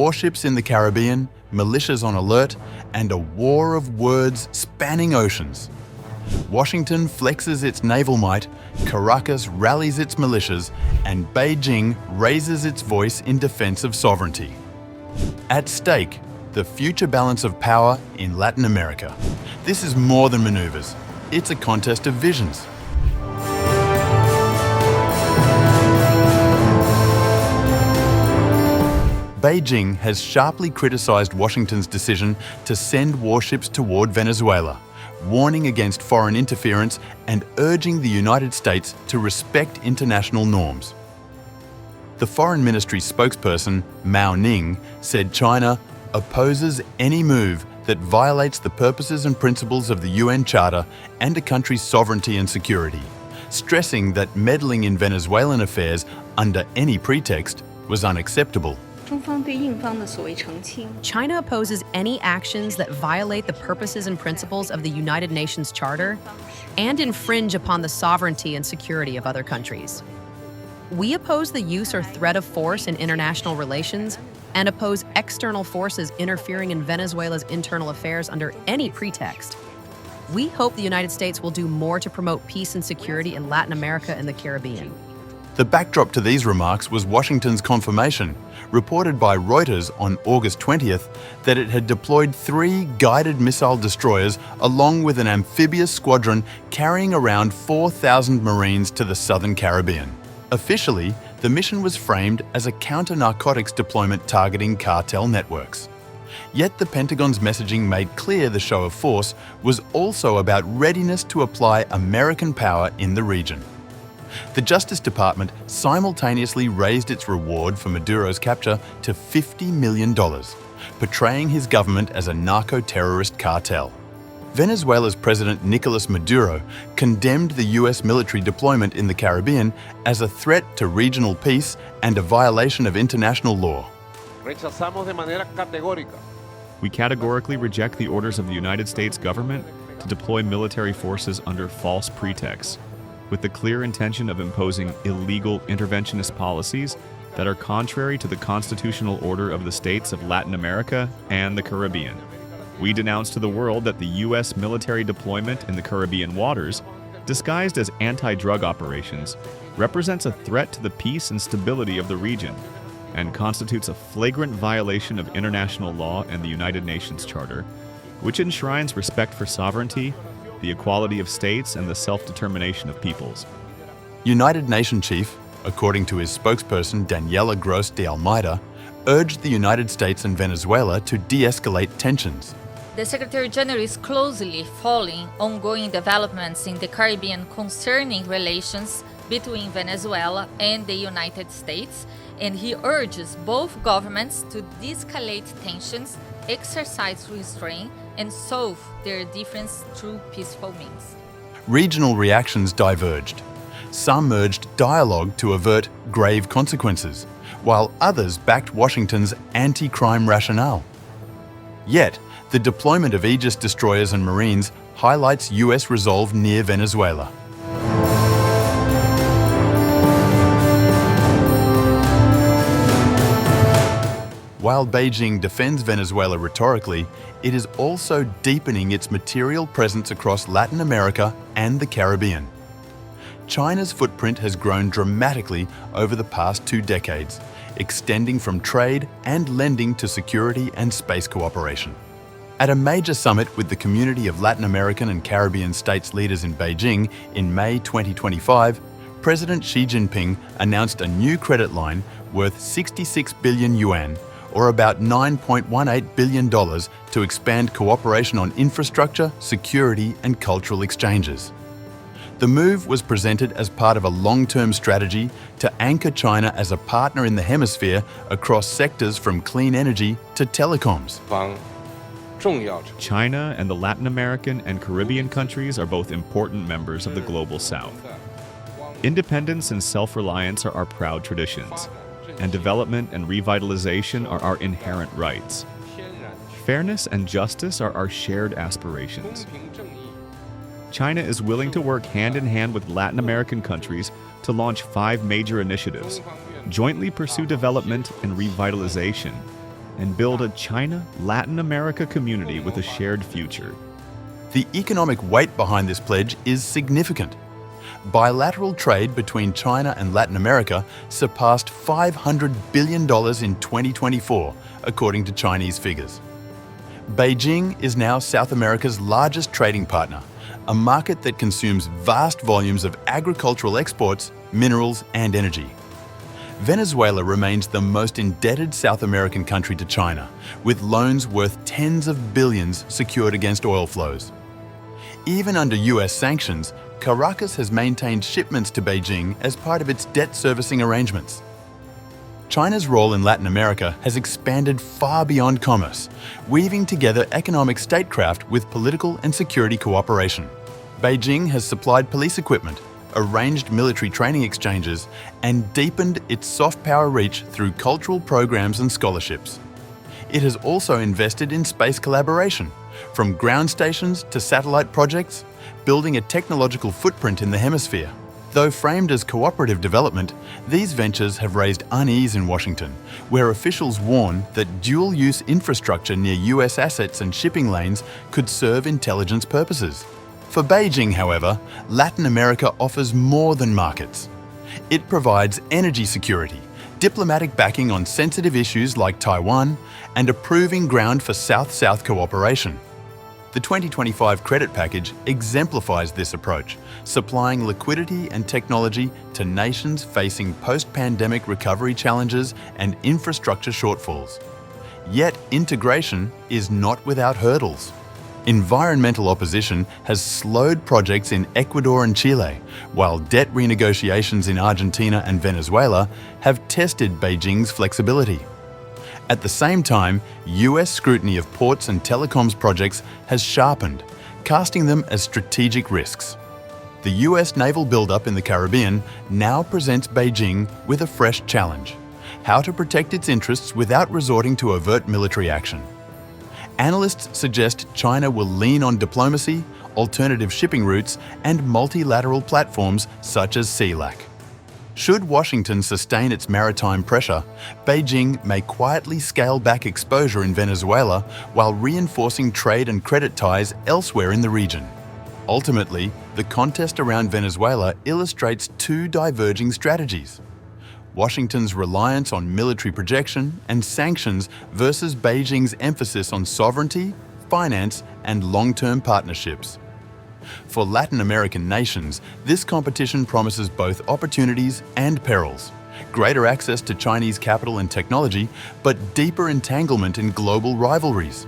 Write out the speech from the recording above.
warships in the Caribbean, militias on alert, and a war of words spanning oceans. Washington flexes its naval might, Caracas rallies its militias, and Beijing raises its voice in defense of sovereignty. At stake, the future balance of power in Latin America. This is more than maneuvers. It's a contest of visions. Beijing has sharply criticized Washington's decision to send warships toward Venezuela, warning against foreign interference and urging the United States to respect international norms. The Foreign Ministry spokesperson, Mao Ning, said China opposes any move that violates the purposes and principles of the UN Charter and a country's sovereignty and security, stressing that meddling in Venezuelan affairs under any pretext was unacceptable. China opposes any actions that violate the purposes and principles of the United Nations Charter and infringe upon the sovereignty and security of other countries. We oppose the use or threat of force in international relations and oppose external forces interfering in Venezuela's internal affairs under any pretext. We hope the United States will do more to promote peace and security in Latin America and the Caribbean. The backdrop to these remarks was Washington's confirmation, reported by Reuters on August 20th, that it had deployed 3 guided missile destroyers along with an amphibious squadron carrying around 4,000 Marines to the southern Caribbean. Officially, the mission was framed as a counter-narcotics deployment targeting cartel networks. Yet the Pentagon's messaging made clear the show of force was also about readiness to apply American power in the region. The Justice Department simultaneously raised its reward for Maduro's capture to $50 million, portraying his government as a narco-terrorist cartel. Venezuela's President Nicolás Maduro condemned the US military deployment in the Caribbean as a threat to regional peace and a violation of international law. We categorically reject the orders of the United States government to deploy military forces under false pretexts, with the clear intention of imposing illegal interventionist policies that are contrary to the constitutional order of the states of Latin America and the Caribbean. We denounce to the world that the U.S. military deployment in the Caribbean waters, disguised as anti-drug operations, represents a threat to the peace and stability of the region and constitutes a flagrant violation of international law and the United Nations Charter, which enshrines respect for sovereignty, the equality of states, and the self-determination of peoples. United Nations chief, according to his spokesperson Daniela Gross de Almeida, urged the United States and Venezuela to de-escalate tensions. The Secretary General is closely following ongoing developments in the Caribbean concerning relations between Venezuela and the United States, and he urges both governments to de-escalate tensions, exercise restraint, and solve their differences through peaceful means. Regional reactions diverged. Some urged dialogue to avert grave consequences, while others backed Washington's anti-crime rationale. Yet, the deployment of Aegis destroyers and Marines highlights US resolve near Venezuela. While Beijing defends Venezuela rhetorically, it is also deepening its material presence across Latin America and the Caribbean. China's footprint has grown dramatically over the past 2 decades, extending from trade and lending to security and space cooperation. At a major summit with the community of Latin American and Caribbean states leaders in Beijing in May 2025, President Xi Jinping announced a new credit line worth 66 billion yuan, or about $9.18 billion, to expand cooperation on infrastructure, security, and cultural exchanges. The move was presented as part of a long-term strategy to anchor China as a partner in the hemisphere across sectors from clean energy to telecoms. China and the Latin American and Caribbean countries are both important members of the Global South. Independence and self-reliance are our proud traditions, and development and revitalization are our inherent rights. Fairness and justice are our shared aspirations. China is willing to work hand-in-hand with Latin American countries to launch 5 major initiatives, jointly pursue development and revitalization, and build a China-Latin America community with a shared future. The economic weight behind this pledge is significant. Bilateral trade between China and Latin America surpassed $500 billion in 2024, according to Chinese figures. Beijing is now South America's largest trading partner, a market that consumes vast volumes of agricultural exports, minerals, and energy. Venezuela remains the most indebted South American country to China, with loans worth tens of billions secured against oil flows. Even under US sanctions, Caracas has maintained shipments to Beijing as part of its debt servicing arrangements. China's role in Latin America has expanded far beyond commerce, weaving together economic statecraft with political and security cooperation. Beijing has supplied police equipment, arranged military training exchanges, and deepened its soft power reach through cultural programs and scholarships. It has also invested in space collaboration, from ground stations to satellite projects, building a technological footprint in the hemisphere. Though framed as cooperative development, these ventures have raised unease in Washington, where officials warn that dual-use infrastructure near US assets and shipping lanes could serve intelligence purposes. For Beijing, however, Latin America offers more than markets. It provides energy security, diplomatic backing on sensitive issues like Taiwan, and a proving ground for South-South cooperation. The 2025 credit package exemplifies this approach, supplying liquidity and technology to nations facing post-pandemic recovery challenges and infrastructure shortfalls. Yet integration is not without hurdles. Environmental opposition has slowed projects in Ecuador and Chile, while debt renegotiations in Argentina and Venezuela have tested Beijing's flexibility. At the same time, US scrutiny of ports and telecoms projects has sharpened, casting them as strategic risks. The US naval buildup in the Caribbean now presents Beijing with a fresh challenge: how to protect its interests without resorting to overt military action. Analysts suggest China will lean on diplomacy, alternative shipping routes, and multilateral platforms such as CELAC. Should Washington sustain its maritime pressure, Beijing may quietly scale back exposure in Venezuela while reinforcing trade and credit ties elsewhere in the region. Ultimately, the contest around Venezuela illustrates two diverging strategies: Washington's reliance on military projection and sanctions versus Beijing's emphasis on sovereignty, finance, and long-term partnerships. For Latin American nations, this competition promises both opportunities and perils: greater access to Chinese capital and technology, but deeper entanglement in global rivalries.